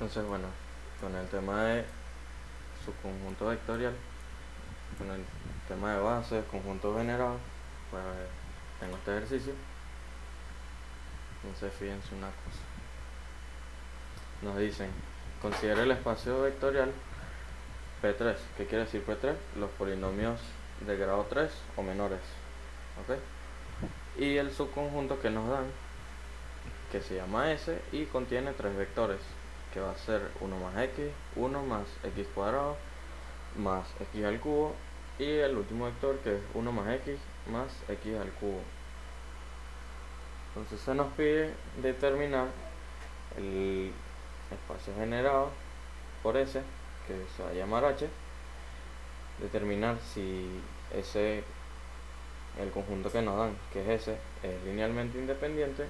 Entonces, bueno, con el tema de su conjunto vectorial, con el tema de base, conjunto generado, pues tengo este ejercicio. Entonces, fíjense una cosa. Nos dicen, considera el espacio vectorial P3. ¿Qué quiere decir P3? Los polinomios de grado 3 o menores. ¿Ok? Y el subconjunto que nos dan, que se llama S y contiene tres vectores, que va a ser 1 más x, 1 más x cuadrado, más x al cubo, y el último vector que es 1 más x más x al cubo. Entonces se nos pide determinar el espacio generado por S, que se va a llamar H, determinar si ese, el conjunto que nos dan, que es S, es linealmente independiente,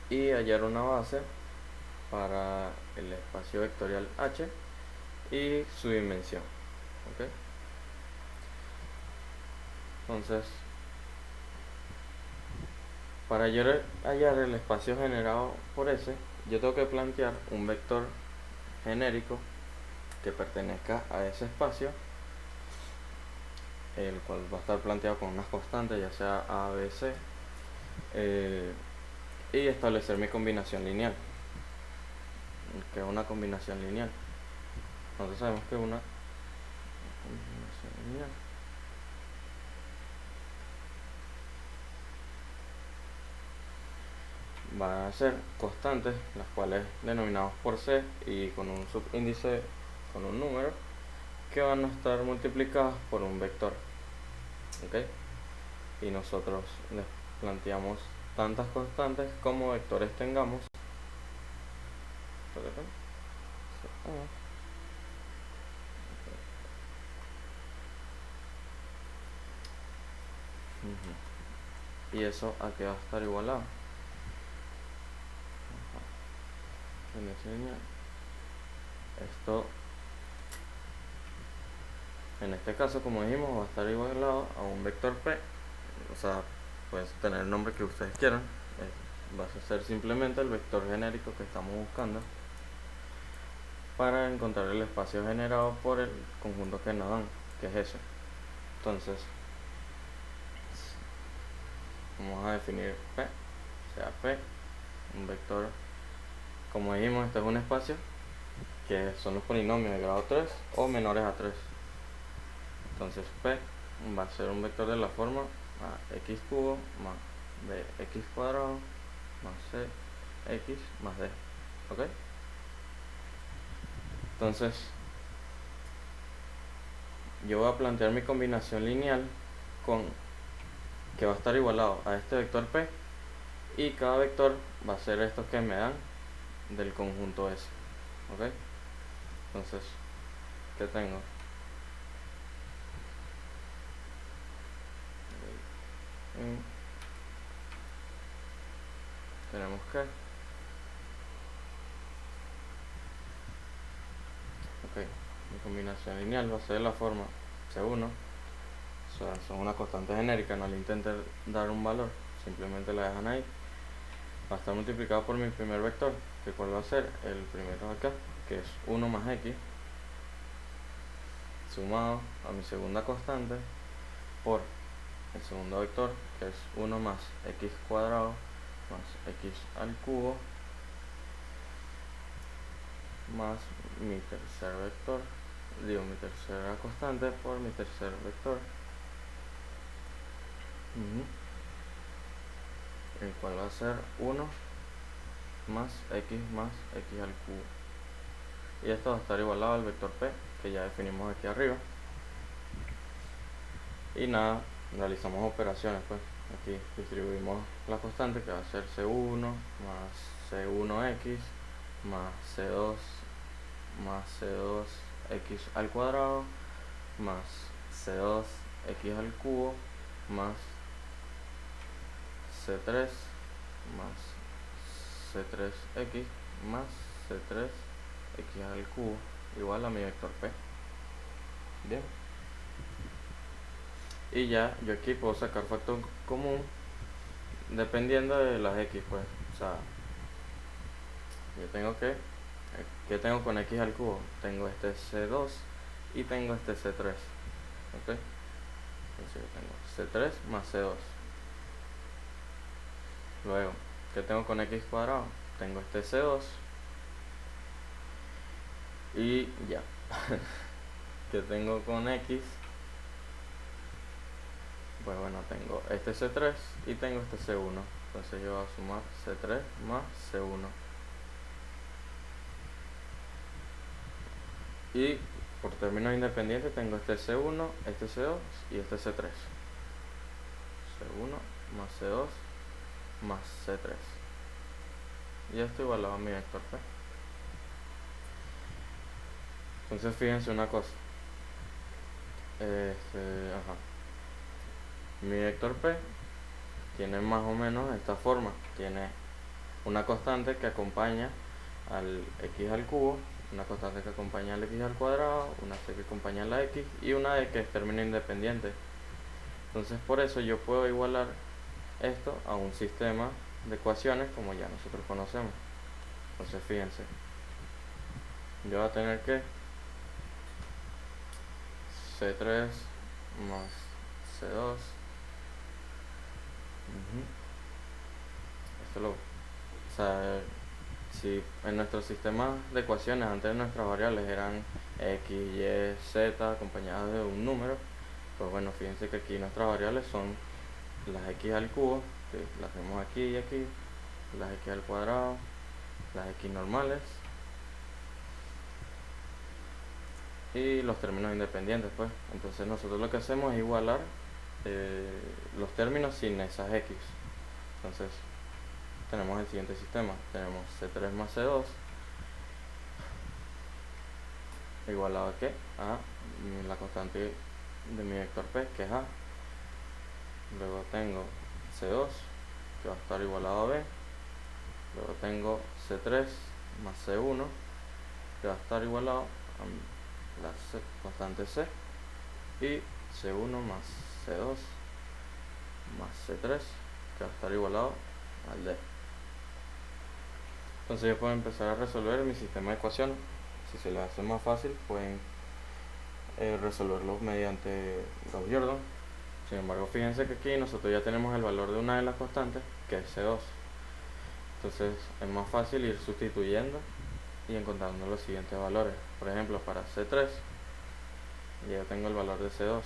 y hallar una base para el espacio vectorial H y su dimensión. ¿Ok? Entonces, para hallar el espacio generado por S, yo tengo que plantear un vector genérico que pertenezca a ese espacio, el cual va a estar planteado con unas constantes, ya sea A, B, C, y establecer mi combinación lineal, que es una combinación lineal. Entonces sabemos que una combinación lineal va a ser constantes, las cuales denominamos por C y con un subíndice, con un número, que van a estar multiplicadas por un vector. ¿Ok? Y nosotros les planteamos tantas constantes como vectores tengamos. Y eso a que va a estar igualado. Esto, en este caso, como dijimos, va a estar igualado a un vector P. O sea, puedes tener el nombre que ustedes quieran. Va a ser simplemente el vector genérico que estamos buscando para encontrar el espacio generado por el conjunto que nos dan, que es ese. Entonces, vamos a definir P, sea P, un vector, como dijimos, este es un espacio que son los polinomios de grado 3 o menores a 3. Entonces P va a ser un vector de la forma x cubo más bx cuadrado más cx más d. ¿Ok? Entonces yo voy a plantear mi combinación lineal con que va a estar igualado a este vector P, y cada vector va a ser estos que me dan del conjunto S. ¿Ok? Entonces, ¿qué tengo? Tenemos que mi combinación lineal va a ser de la forma C1. O sea, son una constante genérica, no le intenten dar un valor, simplemente la dejan ahí. Va a estar multiplicado por mi primer vector, que cuál va a ser el primero de acá, que es 1 más x, sumado a mi segunda constante por el segundo vector, que es 1 más x cuadrado más x al cubo, más mi tercer vector, mi tercera constante por mi tercer vector, el cual va a ser 1 más x al cubo. Y esto va a estar igualado al vector P, que ya definimos aquí arriba. Y nada, realizamos operaciones, pues. Aquí distribuimos la constante, que va a ser C1 más C1x más C2 al cuadrado más C2x al cubo más C3 más C3x más C3x al cubo igual a mi vector P. Bien. Y ya yo aquí puedo sacar factor común dependiendo de las x, pues. O sea, yo tengo que ¿Qué tengo con x al cubo? Tengo este c2 y tengo este c3. ¿Ok? Entonces yo tengo c3 más c2. Luego, ¿qué tengo con x cuadrado? Tengo este c2 y ya. ¿Qué tengo con x? Pues bueno, tengo este c3 y tengo este c1. Entonces yo voy a sumar c3 más c1. Y por términos independientes tengo este C1, este C2 y este C3. C1 más C2 más C3. Y esto igualado a mi vector P. Entonces fíjense una cosa. Mi vector P tiene más o menos esta forma. Tiene una constante que acompaña al x al cubo, una constante que acompaña al x al cuadrado, una c que acompaña a la x y una d que es término independiente. Entonces por eso yo puedo igualar esto a un sistema de ecuaciones como ya nosotros conocemos. Entonces fíjense, yo voy a tener que C3 más C2. O sea, si en nuestro sistema de ecuaciones antes nuestras variables eran x, y, z acompañadas de un número, pues bueno, fíjense que aquí nuestras variables son las x al cubo, que las vemos aquí y aquí, las x al cuadrado, las x normales y los términos independientes, pues. Entonces nosotros lo que hacemos es igualar los términos sin esas x. Entonces tenemos el siguiente sistema. Tenemos C3 más C2 igualado a ¿qué? A la constante de mi vector P, que es A. Luego tengo C2, que va a estar igualado a B. Luego tengo C3 más C1, que va a estar igualado a la constante C. Y C1 más C2 más C3, que va a estar igualado al D. Entonces yo puedo empezar a resolver mi sistema de ecuaciones. Si se les hace más fácil, pueden resolverlo mediante Gauss-Jordan. Sin embargo, fíjense que aquí nosotros ya tenemos el valor de una de las constantes, que es C2. Entonces es más fácil ir sustituyendo y encontrando los siguientes valores. Por ejemplo, para C3 ya tengo el valor de C2,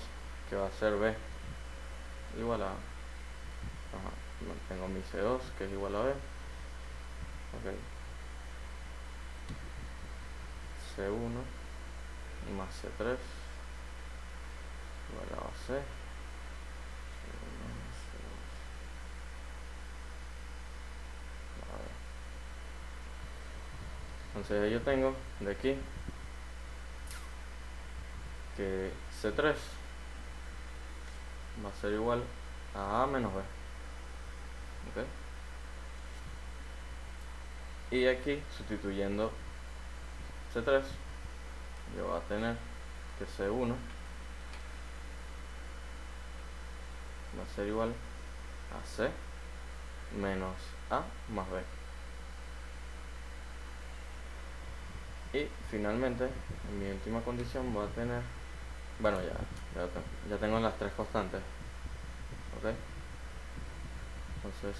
que va a ser B igual a tengo mi C2, que es igual a B. Okay. C1 más C3 igual a C. Entonces yo tengo de aquí que C3 va a ser igual a A menos B. ¿Okay? Y aquí, sustituyendo C3, yo voy a tener que C1 va a ser igual a C menos A más B. Y finalmente, en mi última condición voy a tener, bueno, ya tengo las tres constantes. ¿Ok? Entonces,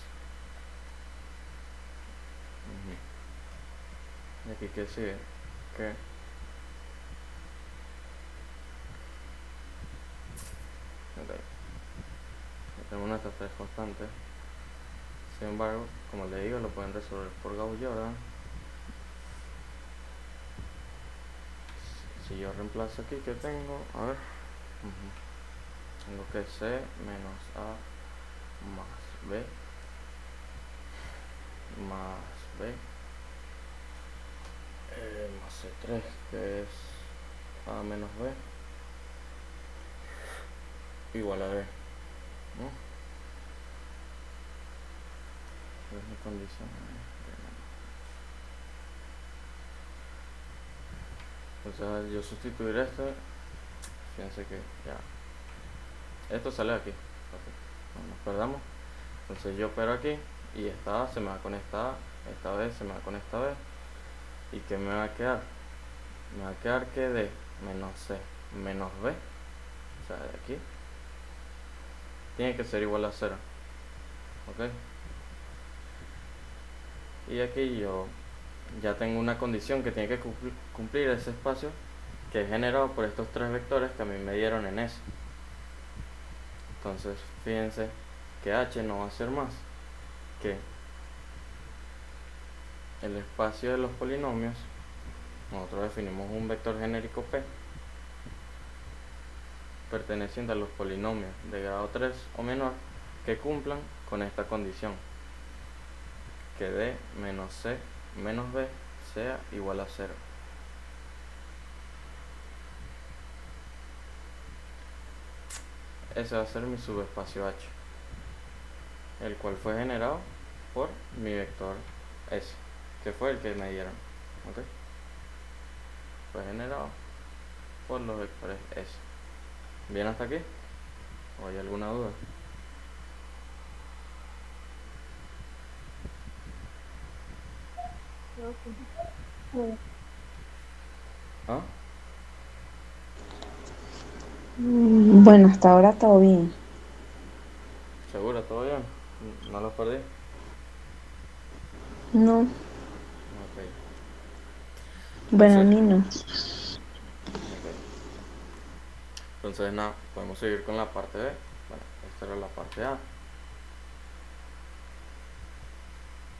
y aquí que sigue que ya tenemos nuestras tres constantes. Sin embargo, como les digo, lo pueden resolver por Gauss-Jordan. Si yo reemplazo aquí, que tengo, a ver, tengo que C menos A más B más B más C3, que es A menos B igual a B, ¿no? Es mi condición. Entonces yo sustituir esto, fíjense que ya esto sale aquí, no nos perdamos. Entonces yo opero aquí y esta A se me va con esta A, esta B se me va con esta B ¿Y qué me va a quedar? Me va a quedar que D menos C menos B, o sea, de aquí, tiene que ser igual a 0. ¿Ok? Y aquí yo ya tengo una condición que tiene que cumplir ese espacio, que es generado por estos tres vectores que a mí me dieron en S. Entonces, fíjense que H no va a ser más que el espacio de los polinomios. Nosotros definimos un vector genérico P perteneciente a los polinomios de grado 3 o menor que cumplan con esta condición, que D menos C menos B sea igual a 0. Ese va a ser mi subespacio H, el cual fue generado por mi vector S, que fue el que me dieron. ¿Ok? Fue generado por los vectores S. ¿Bien hasta aquí? ¿O hay alguna duda? ¿Ah? Bueno, hasta ahora todo bien. ¿Seguro? ¿Todo bien? ¿No los perdí? No, Ok. bueno, a Entonces, mí no. ok. Entonces nada, podemos seguir con la parte B. Bueno, esta era la parte A.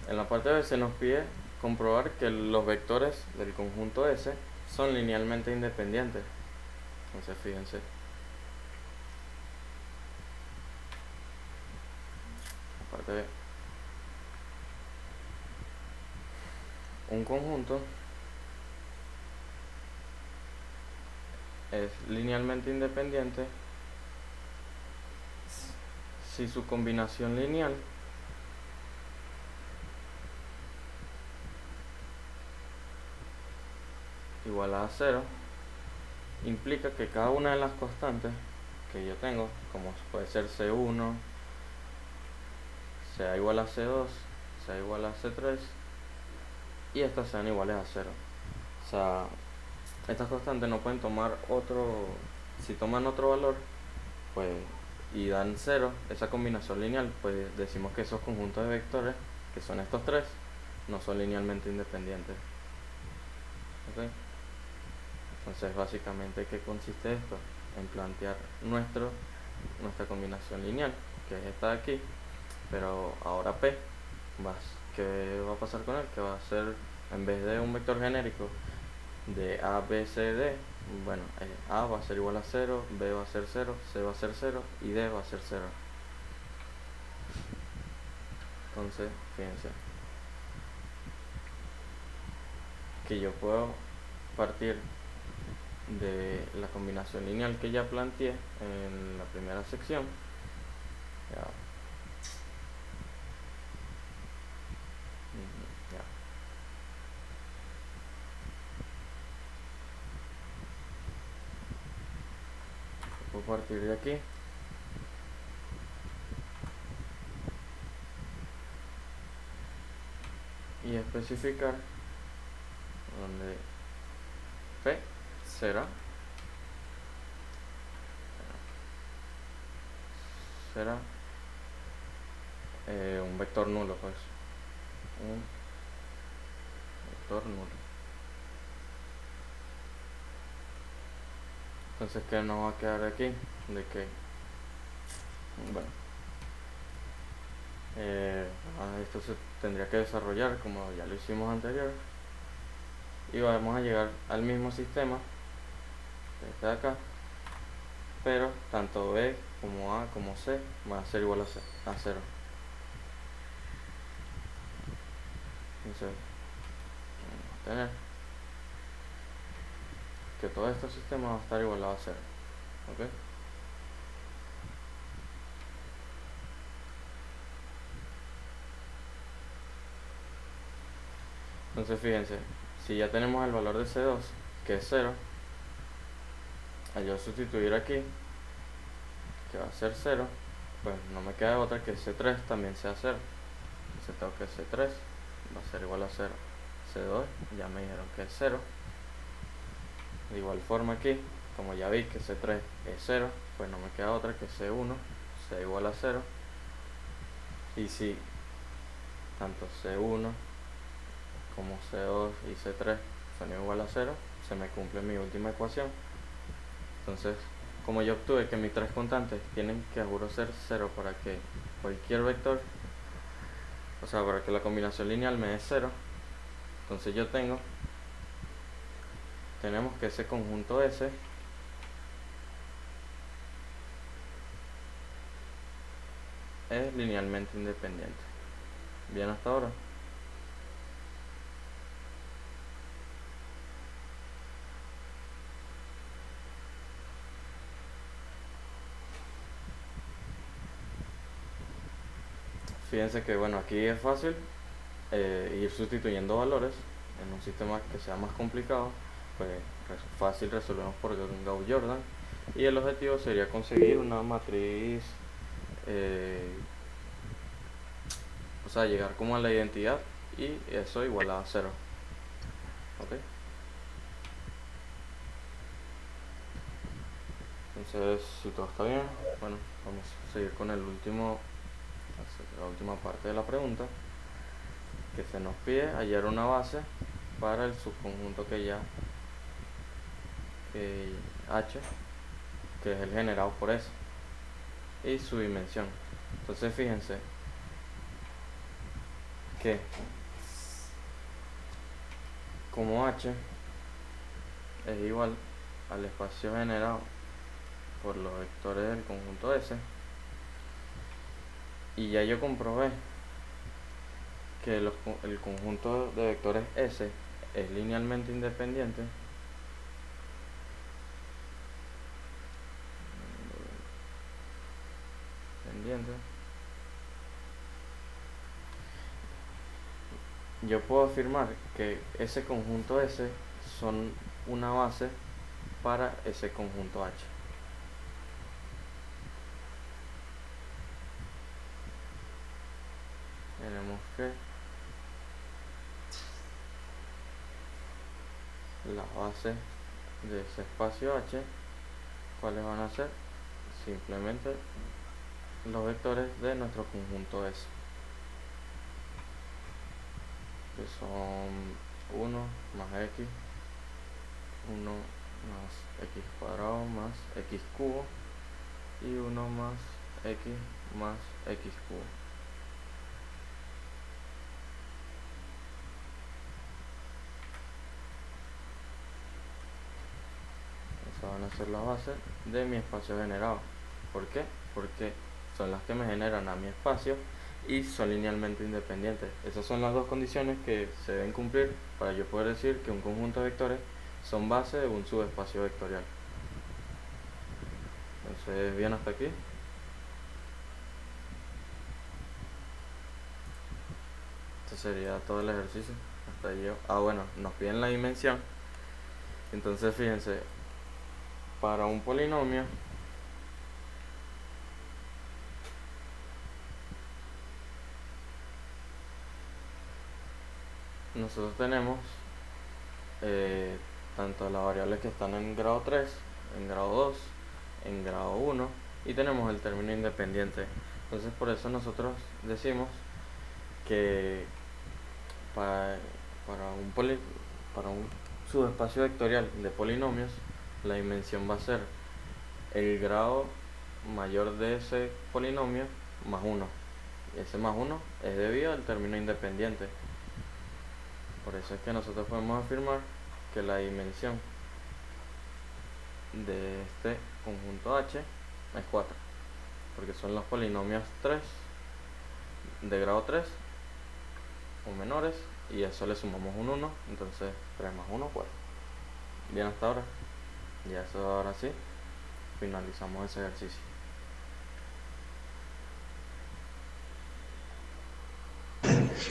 En la parte B se nos pide comprobar que los vectores del conjunto S son linealmente independientes. Entonces fíjense, la parte B. Un conjunto es linealmente independiente si su combinación lineal igual a 0 implica que cada una de las constantes que yo tengo, como puede ser C1, sea igual a C2, sea igual a C3, y estas sean iguales a 0. O sea, estas constantes no pueden tomar otro, si toman otro valor, pues, y dan 0, esa combinación lineal, pues decimos que esos conjuntos de vectores, que son estos tres, no son linealmente independientes. ¿Ok? Entonces, básicamente, ¿qué consiste esto? En plantear nuestra combinación lineal, que es esta de aquí, pero ahora P, ¿qué va a pasar con él? Que va a ser, en vez de un vector genérico de A, B, C, D, bueno, A va a ser igual a 0, B va a ser 0, C va a ser 0 y D va a ser 0. Entonces, fíjense que yo puedo partir de la combinación lineal que ya planteé en la primera sección. Ya, ya. Puedo partir de aquí y especificar donde P será un vector nulo, pues un vector nulo. Entonces, ¿qué nos va a quedar aquí? De que, bueno, esto se tendría que desarrollar como ya lo hicimos anterior y vamos a llegar al mismo sistema que está acá, pero tanto B como A como C van a ser igual a 0. Entonces, vamos a tener que todo este sistema va a estar igualado a 0. ¿Ok? Entonces fíjense, si ya tenemos el valor de C2, que es 0, al yo sustituir aquí, que va a ser 0, pues no me queda otra que C3 también sea 0. Entonces tengo que C3 va a ser igual a 0. C2 ya me dijeron que es 0. De igual forma aquí, como ya vi que C3 es 0, pues no me queda otra que C1 sea igual a 0. Y si tanto C1 como C2 y C3 son igual a 0, se me cumple mi última ecuación. Entonces, como yo obtuve que mis tres constantes tienen que a juro ser 0 para que cualquier vector, o sea, para que la combinación lineal me dé 0, entonces tenemos que ese conjunto S es linealmente independiente. Bien hasta ahora. Fíjense que bueno, aquí es fácil ir sustituyendo valores. En un sistema que sea más complicado, pues fácil resolvemos por Gauss-Jordan, y el objetivo sería conseguir una matriz, o sea, llegar como a la identidad y eso igual a 0. ¿Ok? Entonces, si todo está bien, bueno, vamos a seguir con la última parte de la pregunta, que se nos pide hallar una base para el subconjunto que H, que es el generado por S, y su dimensión. Entonces fíjense que como H es igual al espacio generado por los vectores del conjunto S, y ya yo comprobé que el conjunto de vectores S es linealmente independiente, yo puedo afirmar que ese conjunto S son una base para ese conjunto H. Tenemos que las bases de ese espacio H, ¿cuáles van a ser? Simplemente los vectores de nuestro conjunto S, que son 1 más x, 1 más x cuadrado más x cubo, y 1 más x cubo. Esas van a ser las bases de mi espacio generado. ¿Por qué? Porque son las que me generan a mi espacio y son linealmente independientes. Esas son las dos condiciones que se deben cumplir para yo poder decir que un conjunto de vectores son base de un subespacio vectorial. Entonces, bien hasta aquí. Este sería todo el ejercicio. Hasta ahí yo. Bueno, nos piden la dimensión. Entonces, fíjense, para un polinomio nosotros tenemos tanto las variables que están en grado 3, en grado 2, en grado 1, y tenemos el término independiente. Entonces por eso nosotros decimos que para un subespacio vectorial de polinomios, la dimensión va a ser el grado mayor de ese polinomio más 1. Y ese más 1 es debido al término independiente. Por eso es que nosotros podemos afirmar que la dimensión de este conjunto H es 4, porque son los polinomios 3 de grado 3 o menores, y a eso le sumamos un 1, entonces 3 más 1, 4. Bien hasta ahora. Ya eso, ahora sí finalizamos ese ejercicio.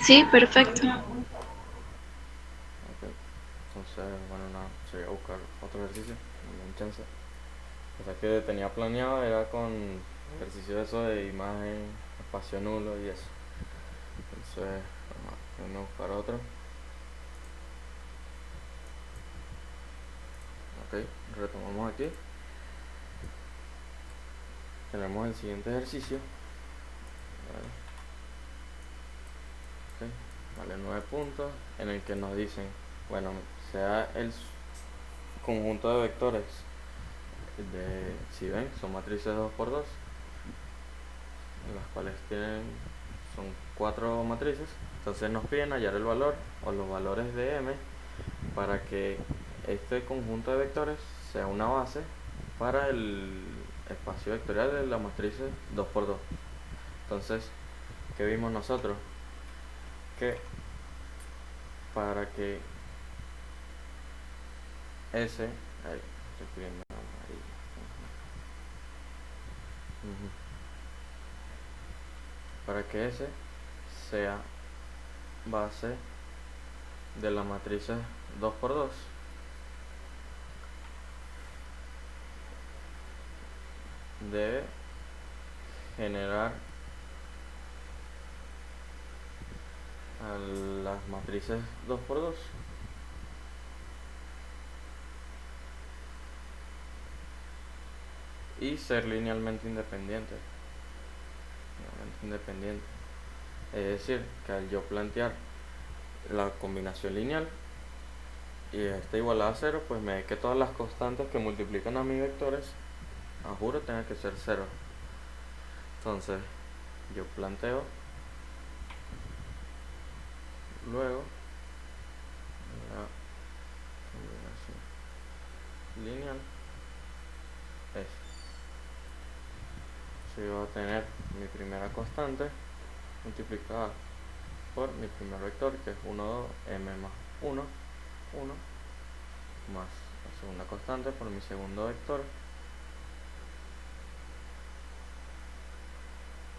Sí, perfecto. Okay. Entonces, bueno, nada, se voy a buscar otro ejercicio, no me dan chance. O sea que tenía planeado era con ejercicio de eso de imagen, espacio nulo y eso. Entonces, vamos a buscar otro. Ok, retomamos aquí. Tenemos el siguiente ejercicio. Okay, vale 9 puntos, en el que nos dicen, bueno, sea el conjunto de vectores si ven, son matrices 2 por 2, las cuales son 4 matrices. Entonces nos piden hallar el valor o los valores de m para que este conjunto de vectores sea una base para el espacio vectorial de la matriz 2 por 2. Entonces, ¿qué vimos nosotros? Que para que S, ahí, estoy escribiendo en amarillo. Para que S sea base de la matriz 2 por 2, debe generar a las matrices 2 por 2 y ser linealmente independiente. Es decir, que al yo plantear la combinación lineal y está igualada a 0, pues me dé que todas las constantes que multiplican a mis vectores, a juro, tengan que ser 0. Entonces, yo planteo luego la combinación lineal es, si voy a tener mi primera constante multiplicada por mi primer vector, que es 1, 2, m más 1, 1, más la segunda constante por mi segundo vector,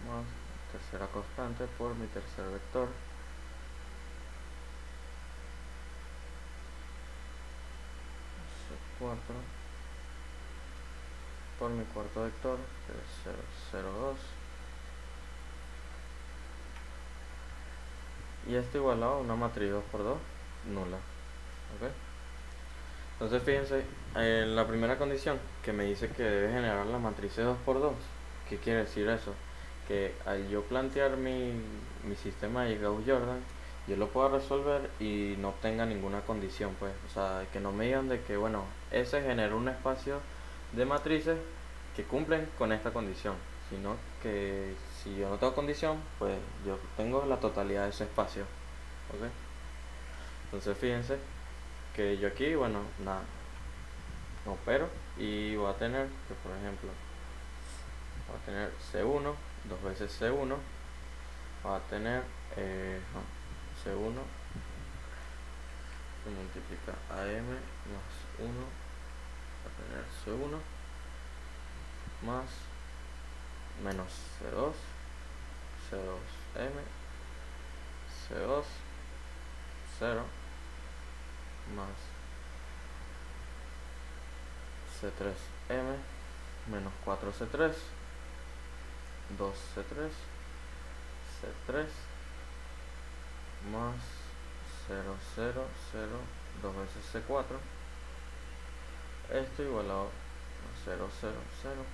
más tercera constante por mi tercer vector, 4 por mi cuarto vector, que es 0, 0, 2, y esto igualado a una matriz 2 por 2 nula. ¿Okay? Entonces fíjense, en la primera condición que me dice que debe generar la matriz 2 por 2, ¿qué quiere decir eso? Que al yo plantear mi sistema de Gauss-Jordan, yo lo puedo resolver y no tenga ninguna condición, pues, o sea, que no me digan de que, bueno, ese genera un espacio de matrices que cumplen con esta condición, sino que si yo no tengo condición, pues yo tengo la totalidad de ese espacio. ¿Okay? Entonces fíjense que yo aquí, bueno, nada, opero y voy a tener que, por ejemplo, voy a tener C1, 2 veces C1, va a tener C1 se multiplica a m más 1, va a tener C1 más menos C2, C2m, C2, 0, más C3m, menos 4C3, 2C3, C3, más 0, 0, 0, 2 veces C4, esto igualado a 0, 0, 0.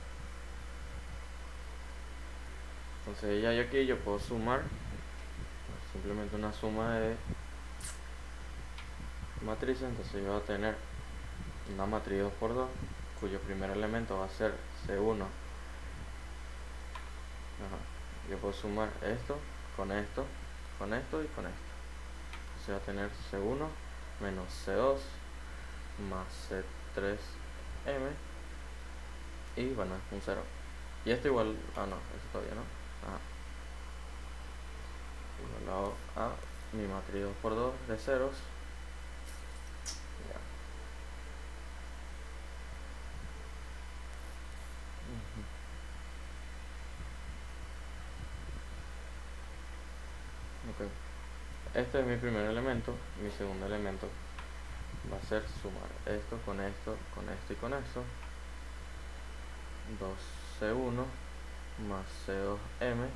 Entonces ya yo aquí yo puedo sumar simplemente una suma de matrices. Entonces yo voy a tener una matriz 2 por 2 cuyo primer elemento va a ser C1. Yo puedo sumar esto, con esto, con esto y con esto. Entonces voy a tener C1 menos C2 más C3m y bueno, un 0. Y esto igual, no, eso todavía no. Igualado a mi matriz 2 por 2 de ceros. Ya. Okay. Este es mi primer elemento. Mi segundo elemento va a ser sumar esto con esto, con esto y con esto. 2C1 más C2m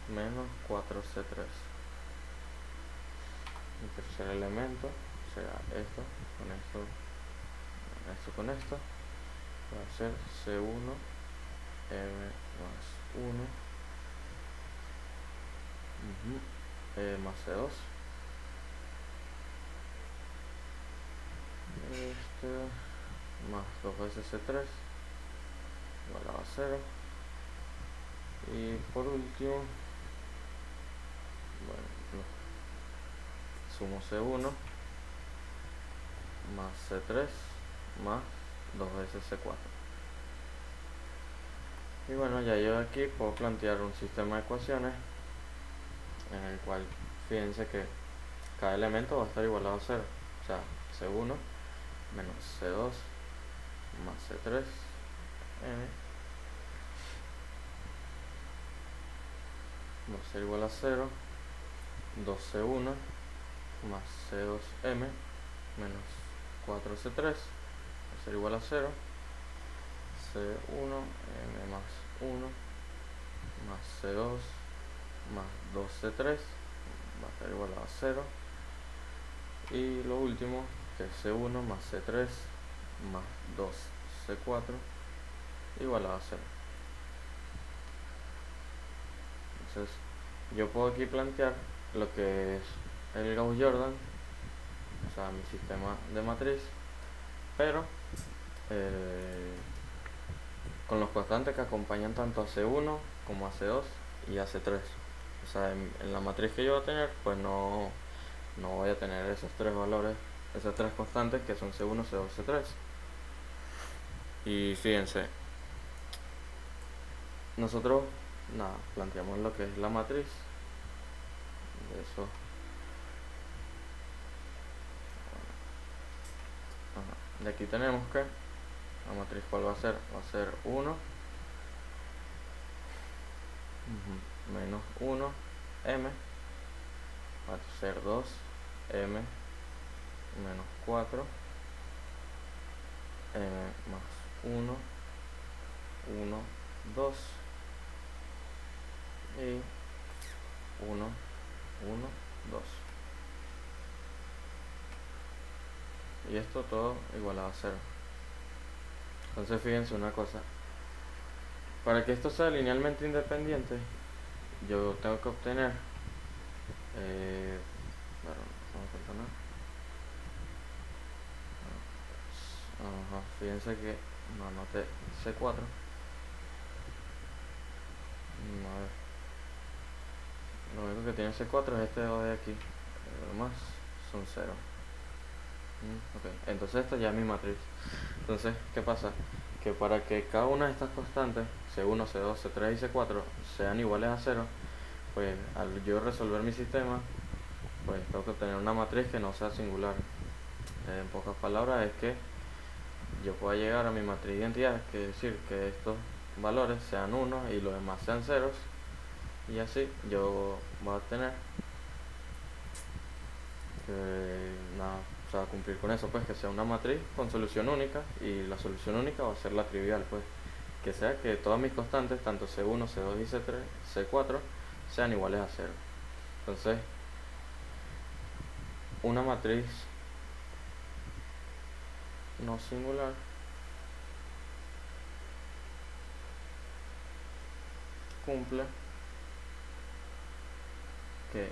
menos 4C3. Mi tercer elemento será esto, con esto, esto con esto, va a ser C1 M más 1 más C2, más 2 veces C3 igual a 0, y por último, bueno, sumo C1 más C3 más 2 veces C4. Y bueno, ya yo aquí puedo plantear un sistema de ecuaciones en el cual, fíjense que cada elemento va a estar igualado a 0. O sea, C1 menos C2 más C3 M va a ser igual a 0. 2C1 más C2M menos 4C3 va a ser igual a 0. C1 M más 1 más C2 más 2C3 va a ser igual a 0. Y lo último, que es C1 más C3 más 2C4 igual a 0. Entonces yo puedo aquí plantear lo que es el Gauss-Jordan, o sea, mi sistema de matriz, pero con los constantes que acompañan tanto a C1 como a C2 y a C3. O sea, en la matriz que yo voy a tener, pues no voy a tener esos tres valores, esas tres constantes que son C1, C2, C3. Y fíjense, nosotros planteamos lo que es la matriz de eso. De aquí tenemos que la matriz, ¿cuál va a ser? Va a ser 1 menos 1 M, va a ser 2 M menos 4 M más 1 1 2 y 1 1 2, y esto todo igualado a 0. Entonces fíjense una cosa, para que esto sea linealmente independiente yo tengo que obtener bueno, no falta nada. Fíjense que no anoté C4. A ver, lo único que tiene C4 es este de aquí, lo demás son 0. Ok, entonces esta ya es mi matriz. Entonces, ¿qué pasa? Que para que cada una de estas constantes, C1, C2, C3 y C4, sean iguales a 0, pues al yo resolver mi sistema, pues tengo que obtener una matriz que no sea singular. En pocas palabras, es que yo pueda llegar a mi matriz de identidad, que es decir, que estos valores sean 1 y los demás sean ceros, y así yo voy a obtener o sea, cumplir con eso, pues que sea una matriz con solución única, y la solución única va a ser la trivial, pues que sea que todas mis constantes, tanto C1, C2 y C3, C4, sean iguales a 0. Entonces, una matriz no singular cumple que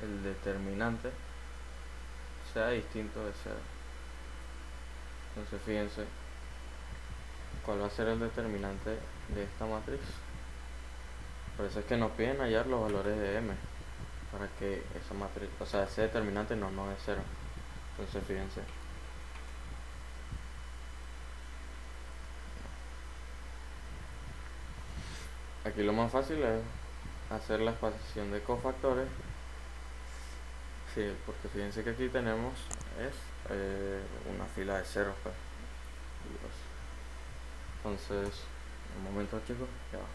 el determinante sea distinto de 0. Entonces fíjense cuál va a ser el determinante de esta matriz. Por eso es que nos piden hallar los valores de m, para que esa matriz, o sea, ese determinante no es 0. Entonces fíjense, aquí lo más fácil es hacer la expansión de cofactores. Sí, porque fíjense que aquí tenemos una fila de ceros, pues. Entonces, un momento, chicos, ya va.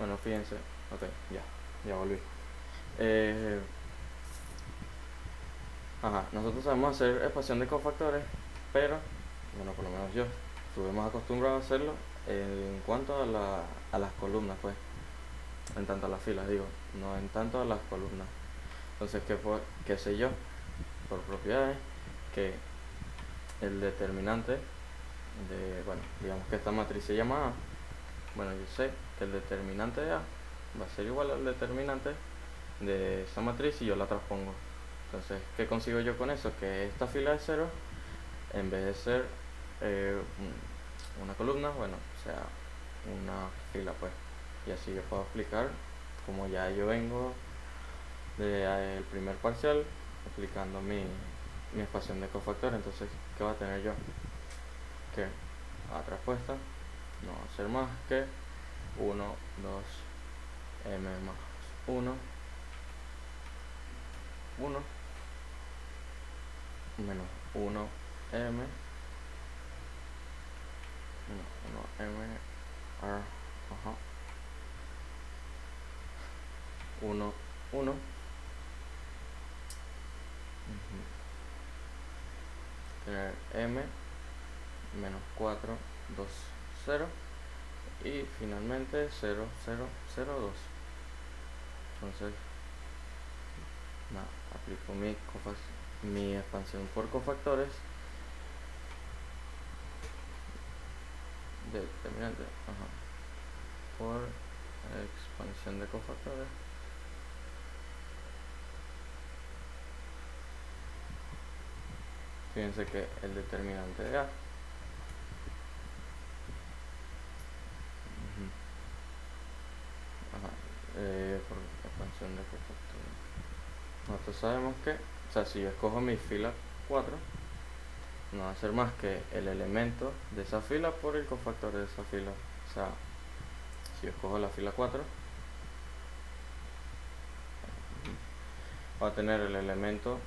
Bueno, fíjense, ok, ya volví. Nosotros sabemos hacer expansión de cofactores, pero, bueno, por lo menos yo estuve más acostumbrado a hacerlo en cuanto a las columnas, pues, en tanto a las filas, digo, no en tanto a las columnas. Entonces, ¿qué sé yo? Por propiedades, que el determinante bueno, digamos que esta matriz se llama A. Bueno, yo sé que el determinante de A va a ser igual al determinante de esa matriz si yo la transpongo. Entonces, ¿qué consigo yo con eso? Que esta fila de cero, en vez de ser una columna, bueno, sea una fila, pues. Y así yo puedo explicar, como ya yo vengo del primer parcial, aplicando mi expansión de cofactores. Entonces, ¿qué va a tener yo? Que la respuesta no va a ser más que 1, 2, m más 1, 1, menos 1, m, 1, m, r, 1, 1, tener m, menos 4, 2, 0, y finalmente 0, 0, 0, 2. Entonces, nada, aplico mi expansión por cofactores determinante, por expansión de cofactores. Fíjense que el determinante de A por expansión de cofactores. Nosotros sabemos que, o sea, si yo escojo mi fila 4, no va a ser más que el elemento de esa fila por el cofactor de esa fila. O sea, si yo escojo la fila 4, va a tener el elemento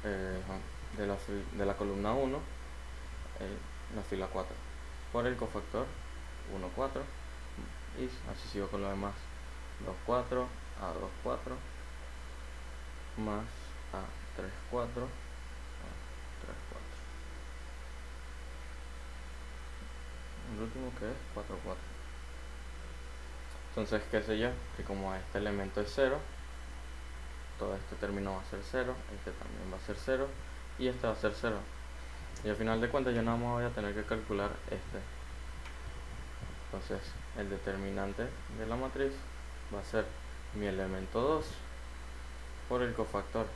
de la columna 1, la fila 4, por el cofactor 1, 4, y así sigo con lo demás. 2, 4, a 2, 4, más a 3, 4, a 3, 4. El último que es 4, 4. Entonces, qué sé yo, que como este elemento es 0, todo este término va a ser 0, este también va a ser 0, y este va a ser 0. Y al final de cuentas yo nada más voy a tener que calcular este. Entonces, el determinante de la matriz va a ser mi elemento 2 por el cofactor,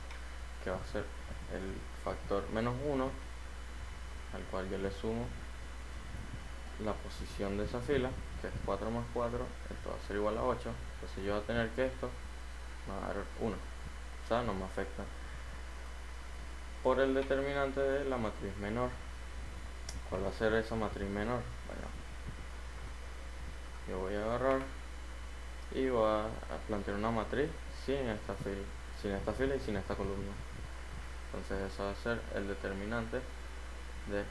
que va a ser el factor menos 1, al cual yo le sumo la posición de esa fila, que es 4 más 4, esto va a ser igual a 8. Entonces yo voy a tener que esto me va a dar 1, o sea, no me afecta. Por el determinante de la matriz menor, ¿cuál va a ser esa matriz menor? Bueno, yo voy a agarrar y voy a plantear una matriz sin esta fila y sin esta columna. Entonces eso va a ser el determinante de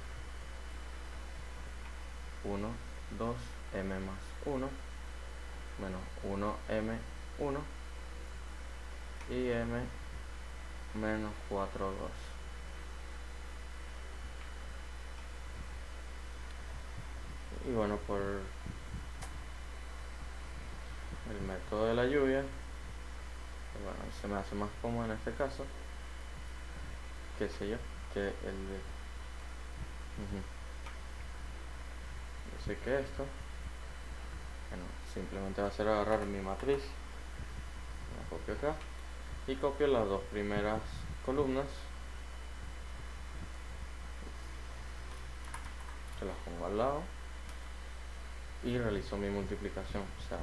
1, 2, m más 1, menos 1m, 1, y m menos 4, 2. Y bueno, por el método de la lluvia, bueno, se me hace más cómodo en este caso, qué sé yo, que el de yo sé que esto, bueno, simplemente va a ser agarrar mi matriz, la copio acá y copio las dos primeras columnas, se las pongo al lado y realizo mi multiplicación. O sea,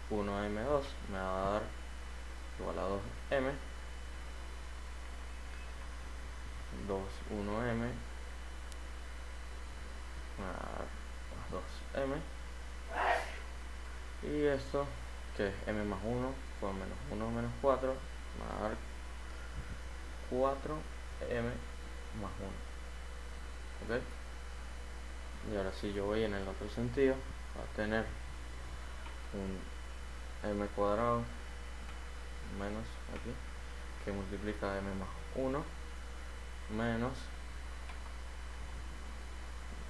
1m2 me va a dar igual a 2m, 2, 1m me va a dar más 2m, y esto que es m más 1 por menos 1 menos 4 me va a dar 4m más 1. ¿Ok? Y ahora sí yo voy en el otro sentido, va a tener un m cuadrado menos aquí, que multiplica m más 1 menos,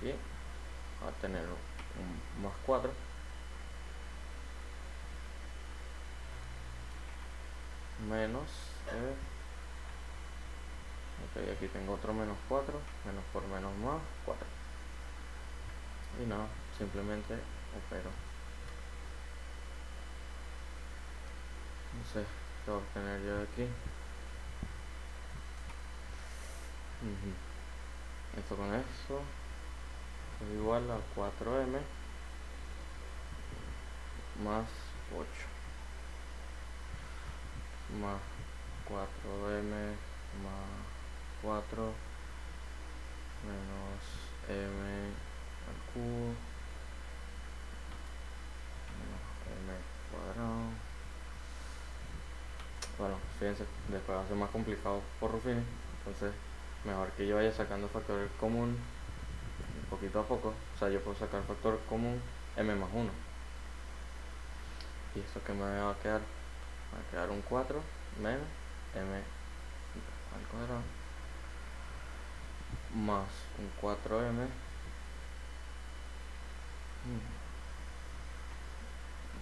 y va a tener un más 4 menos, ok, aquí tengo otro menos 4, menos por menos más 4, y no, simplemente opero. Entonces, ¿qué voy a obtener yo de aquí? Esto con esto es igual a 4m más 8 más 4m más 4 menos m al cubo menos m cuadrado. Bueno, fíjense, después va a ser más complicado por Ruffini, entonces mejor que yo vaya sacando factor común poquito a poco. O sea, yo puedo sacar factor común m más 1, y esto que me va a quedar, un 4 menos m al cuadrado más un 4m,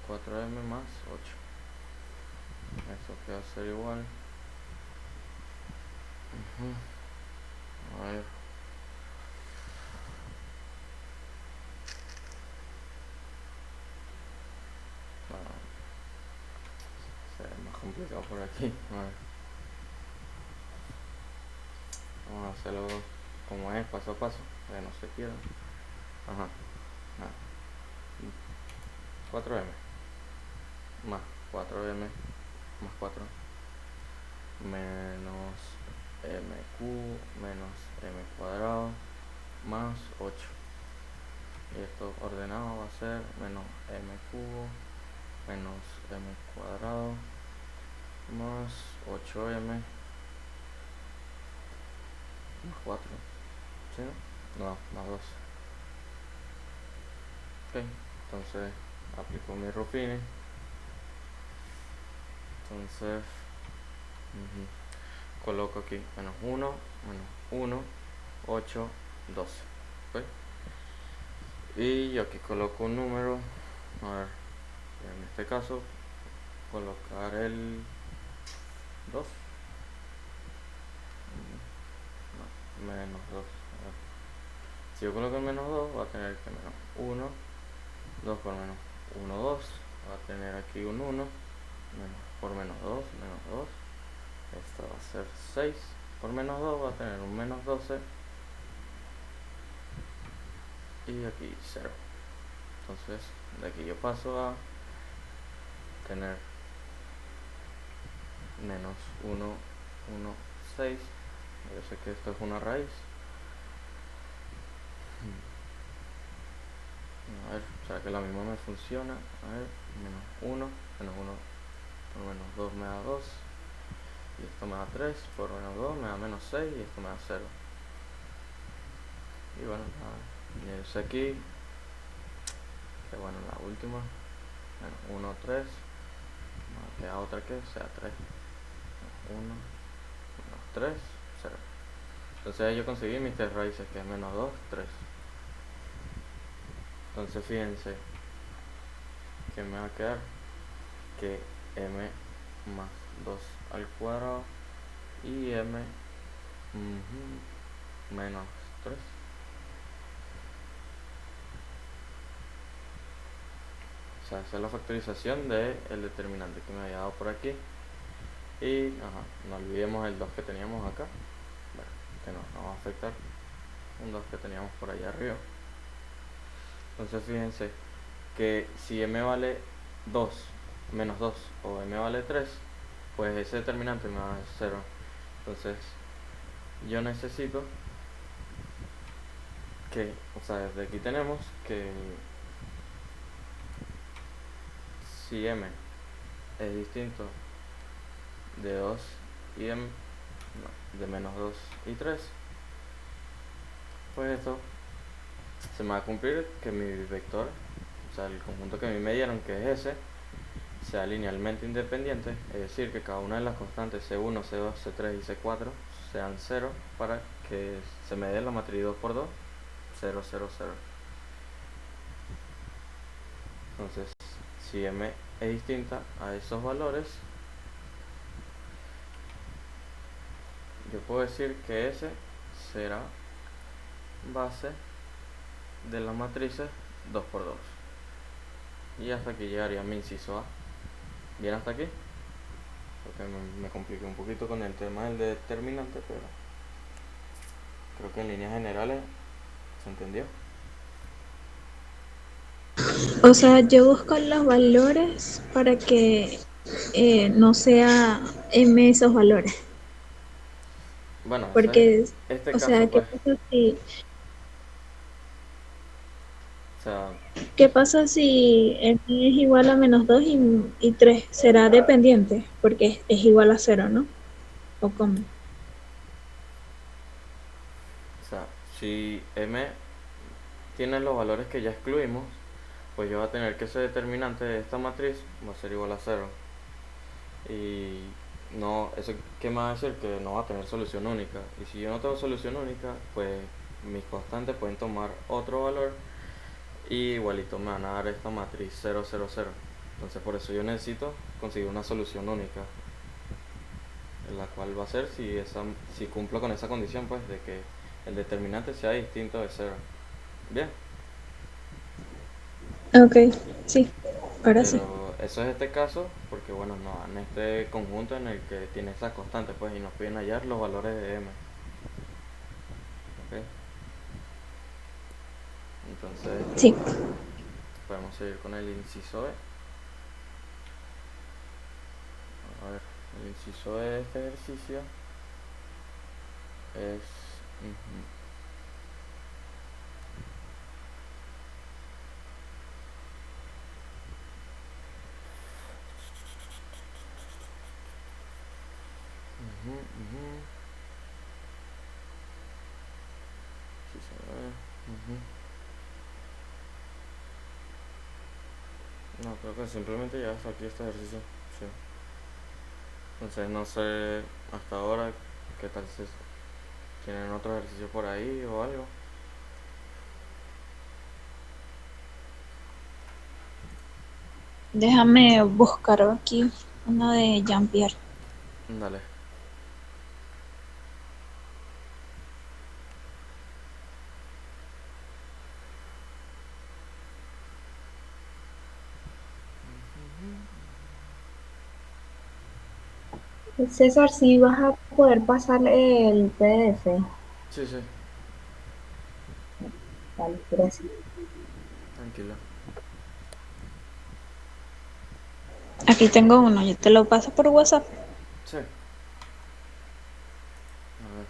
4m más 8. Eso que va a ser igual. A ver. Bueno, se ve más complicado por aquí. A ver. Vamos a hacerlo como es, paso a paso, para que no se pierda. Ajá. 4m más 4m más 4 menos m cubo menos m cuadrado más 8, y esto ordenado va a ser menos m cubo menos m cuadrado más 8m más 4, ¿sí? No, más 2. Ok, entonces aplico mi Ruffini. Entonces coloco aquí menos 1, menos 1, 8, 12. ¿Okay? Y yo aquí coloco un número, a ver, en este caso colocar el 2, no, menos 2. A ver. Si yo coloco el menos 2, va a tener que menos 1, 2 por menos 1, 2, va a tener aquí un 1, menos por menos 2, menos 2, esto va a ser 6, por menos 2 va a tener un menos 12, y aquí 0. Entonces de aquí yo paso a tener menos 1, 1, 6. Yo sé que esto es una raíz. A ver, o sea que la misma me funciona. A ver, menos 1, menos 1 por menos 2 me da 2, y esto me da 3, por menos 2 me da menos 6, y esto me da 0. Y bueno, nada, y es aquí, que bueno, la última, menos 1, 3, me queda otra que sea 3, 1, menos 3, 0. Entonces yo conseguí mis tres raíces, que es menos 2, 3. Entonces fíjense que me va a quedar que m más 2 al cuadrado y m menos 3. O sea, esa es la factorización del determinante que me había dado por aquí. Y no olvidemos el 2 que teníamos acá, bueno, que no va a afectar, un 2 que teníamos por allá arriba. Entonces fíjense que si m vale 2, menos 2, o m vale 3, pues ese determinante me va a dar 0. Entonces yo necesito que, o sea, desde aquí tenemos que si m es distinto de 2 y m, no, de menos 2 y 3, pues esto se me va a cumplir que mi vector o sea, el conjunto que a mí me dieron, que es ese, sea linealmente independiente, es decir, que cada una de las constantes C1, C2, C3 y C4 sean 0 para que se me dé la matriz 2 por 2, 0, 0, 0. Entonces, si M es distinta a esos valores, yo puedo decir que S será base de las matrices 2 por 2. Y hasta aquí llegaría mi inciso A. ¿Bien hasta aquí? Porque me compliqué un poquito con el tema del determinante, pero creo que en líneas generales se entendió. O sea, yo busco los valores para que no sea M esos valores. Bueno, ese es Porque, este o caso, sea, pues. O sea, qué pasa si M es igual a -2 y 3? ¿Será dependiente? Porque es igual a 0, ¿no? ¿O cómo? si M tiene los valores que ya excluimos, pues yo voy a tener que ese determinante de esta matriz va a ser igual a 0. Y no, eso qué me va a decir que no va a tener solución única. Y si yo no tengo solución única, pues mis constantes pueden tomar otro valor y igualito me van a dar esta matriz 0, 0, 0. Entonces por eso yo necesito conseguir una solución única, en la cual va a ser si cumplo con esa condición, pues de que el determinante sea distinto de 0. Bien, Ok, sí, ahora sí. pero eso es este caso porque bueno, no, en este conjunto en el que tiene estas constantes, pues, y nos piden hallar los valores de M. ¿Ok? Entonces Sí. podemos seguir con el inciso E. A ver, el inciso E de este ejercicio es... ujú, ujú, ujú, inciso E, ujú. No, creo que simplemente ya hasta aquí este ejercicio. Sí. Entonces no sé hasta ahora qué tal si tienen otro ejercicio por ahí o algo. Déjame buscar aquí uno de Jean-Pierre. Dale. César, si vas a poder pasar el PDF. Sí, sí, Vale, gracias. tranquila. Aquí tengo uno, yo te lo paso por WhatsApp. Sí. A ver.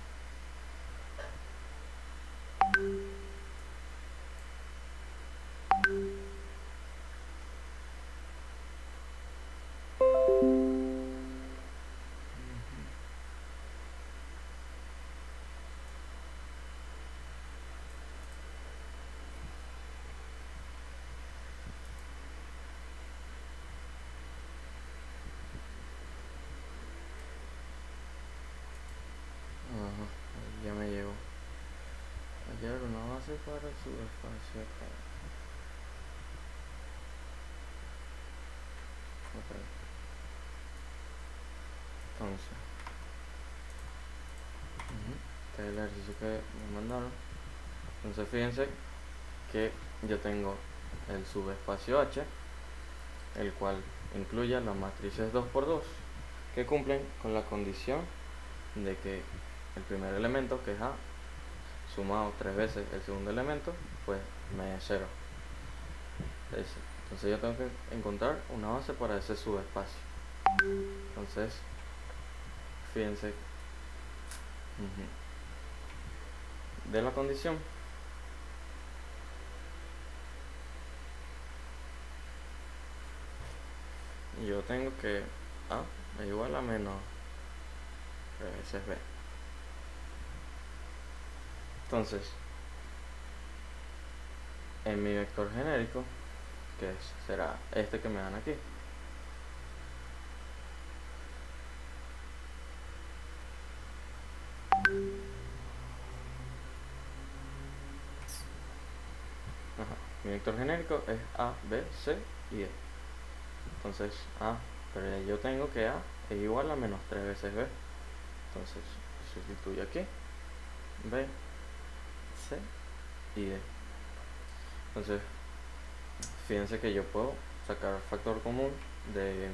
Ajá, ahí ya me llegó. Hallar una base para su espacio acá. Ok. Entonces, este es el ejercicio que me mandaron. Entonces fíjense que yo tengo el subespacio H, el cual incluye las matrices 2 por 2 que cumplen con la condición de que el primer elemento, que es A, sumado 3 veces el segundo elemento, pues me dé 0. Entonces yo tengo que encontrar una base para ese subespacio. Entonces, fíjense, de la condición, yo tengo que A es igual a menos 3 veces B. Entonces, en mi vector genérico, será este que me dan aquí. Ajá. Mi vector genérico es A, B, C y E. Entonces A, pero ya yo tengo que A es igual a menos 3 veces B. Entonces sustituyo aquí B, C y D. Entonces fíjense que yo puedo sacar factor común de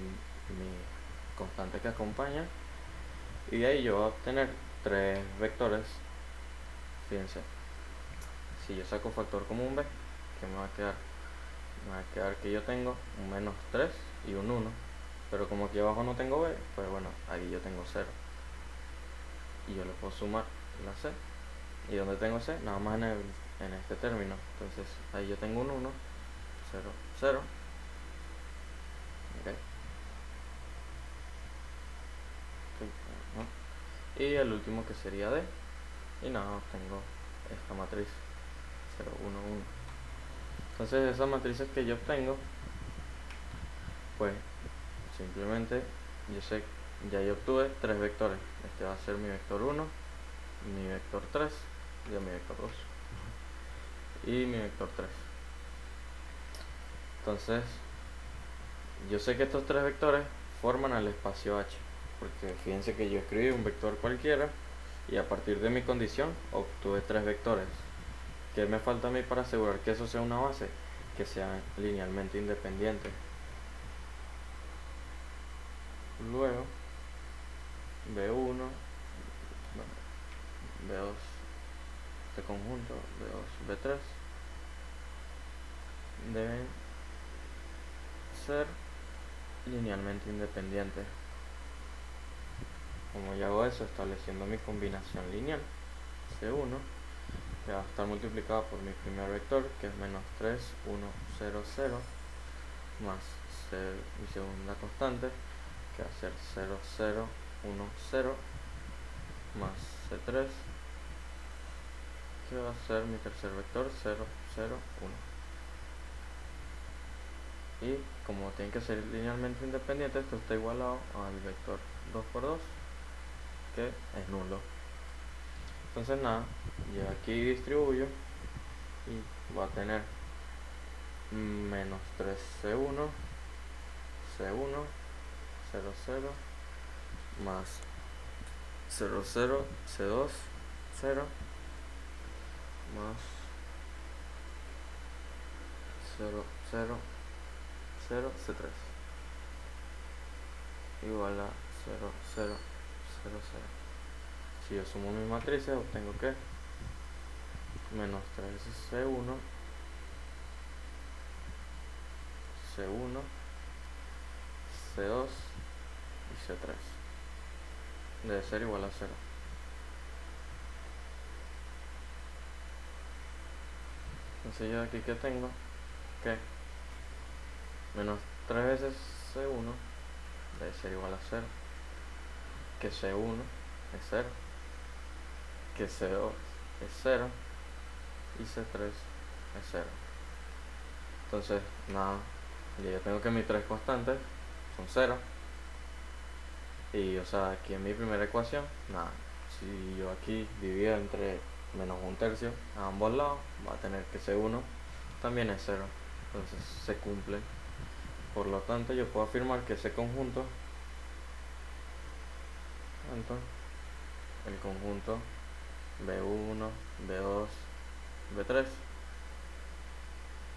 mi constante que acompaña y de ahí yo voy a obtener tres vectores. Fíjense, si yo saco factor común B, ¿qué me va a quedar? Me va a quedar que yo tengo un menos 3 y un 1, pero como aquí abajo no tengo B, pues bueno, aquí yo tengo 0 y yo le puedo sumar la C, y donde tengo C, nada más en este término. Entonces ahí yo tengo un 1, 0, 0. Okay. Y el último que sería D, y nada, obtengo esta matriz 0, 1, 1. Entonces esas matrices que yo obtengo, pues simplemente yo sé, ya yo obtuve tres vectores. Este va a ser mi vector 1, mi vector 3 y mi vector 2 y mi vector 3. Entonces yo sé que estos tres vectores forman el espacio H, porque fíjense que yo escribí un vector cualquiera y a partir de mi condición obtuve tres vectores. ¿Qué me falta a mí para asegurar que eso sea una base? Que sean linealmente independientes. Luego B1, B2, este conjunto, B2, B3 deben ser linealmente independientes. Como yo hago eso, estableciendo mi combinación lineal C1, que va a estar multiplicado por mi primer vector, que es menos 3, 1, 0, 0, más mi segunda constante, que va a ser 0, 0, 1, 0, más C3, que va a ser mi tercer vector, 0, 0, 1. Y como tienen que ser linealmente independientes, esto está igualado al vector 2 por 2, que es nulo. Entonces nada, yo aquí distribuyo y voy a tener menos 3C1, C1, 0, 0, más 0, 0, C2, 0, más 0, 0, 0, C3, igual a 0, 0, 0, 0. Si yo sumo mis matrices, obtengo que menos 3C1, C1, C2 y C3 debe ser igual a 0. Entonces yo aquí que tengo que menos 3 veces C1 debe ser igual a 0, que C1 es 0, que C2 es 0 y C3 es 0. Entonces nada, yo tengo que mis tres constantes son 0 y o sea aquí en mi primera ecuación, nada, si yo aquí divido entre menos un tercio a ambos lados, va a tener que C1 también es 0, entonces se cumple. Por lo tanto yo puedo afirmar que ese conjunto, entonces el conjunto B1, B2, B3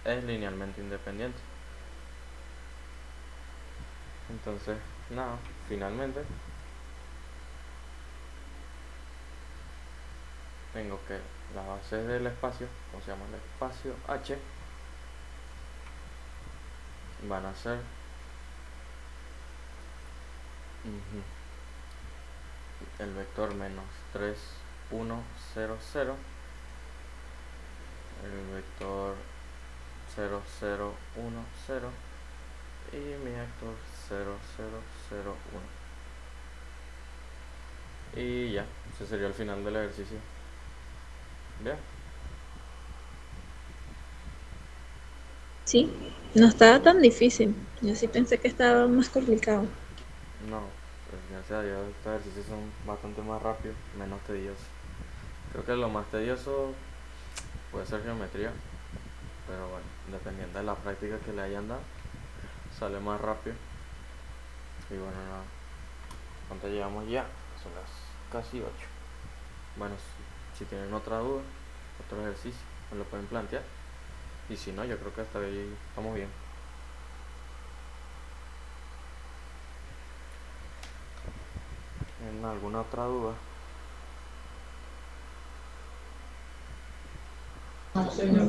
es linealmente independiente. Entonces nada, finalmente tengo que las bases del espacio, como se llama el espacio H, van a ser el vector menos 3, 1, 0, 0, el vector 0, 0, 1, 0 y mi vector 0, 0, 0, 1. Y ya, ese sería el final del ejercicio. Bien. Sí. No estaba tan difícil. Yo sí pensé que estaba más complicado. No, pues gracias a Dios estos ejercicios son bastante más rápidos, menos tediosos. Creo que lo más tedioso puede ser geometría, pero bueno, dependiendo de la práctica que le hayan dado, sale más rápido. Y bueno, nada, ¿cuánto llevamos ya? Son las casi 8. Bueno, si tienen otra duda, otro ejercicio, me lo pueden plantear. Y si no, yo creo que hasta ahí estamos bien. ¿Tienen alguna otra duda?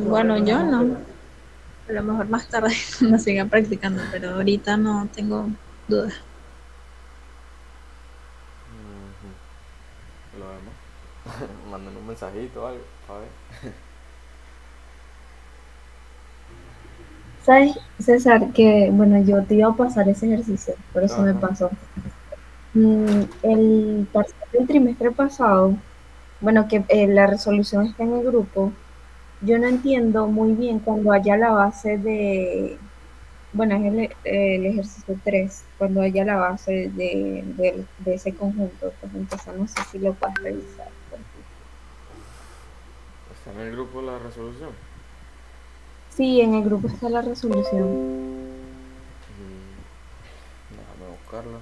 Bueno, yo no. A lo mejor más tarde cuando siga practicando, pero ahorita no tengo dudas. Lo vemos. Manden un mensajito o algo, a ver. ¿Sabes, César? Que, bueno, yo te iba a pasar ese ejercicio, pero se me Ajá. pasó. El parcial del trimestre pasado, bueno, que la resolución está en el grupo, yo no entiendo muy bien cuando haya la base de, bueno, es el ejercicio 3 cuando haya la base de ese conjunto, pues entonces no sé si lo puedes revisar. Está en el grupo la resolución. Sí, en el grupo está la resolución. Déjame buscarla.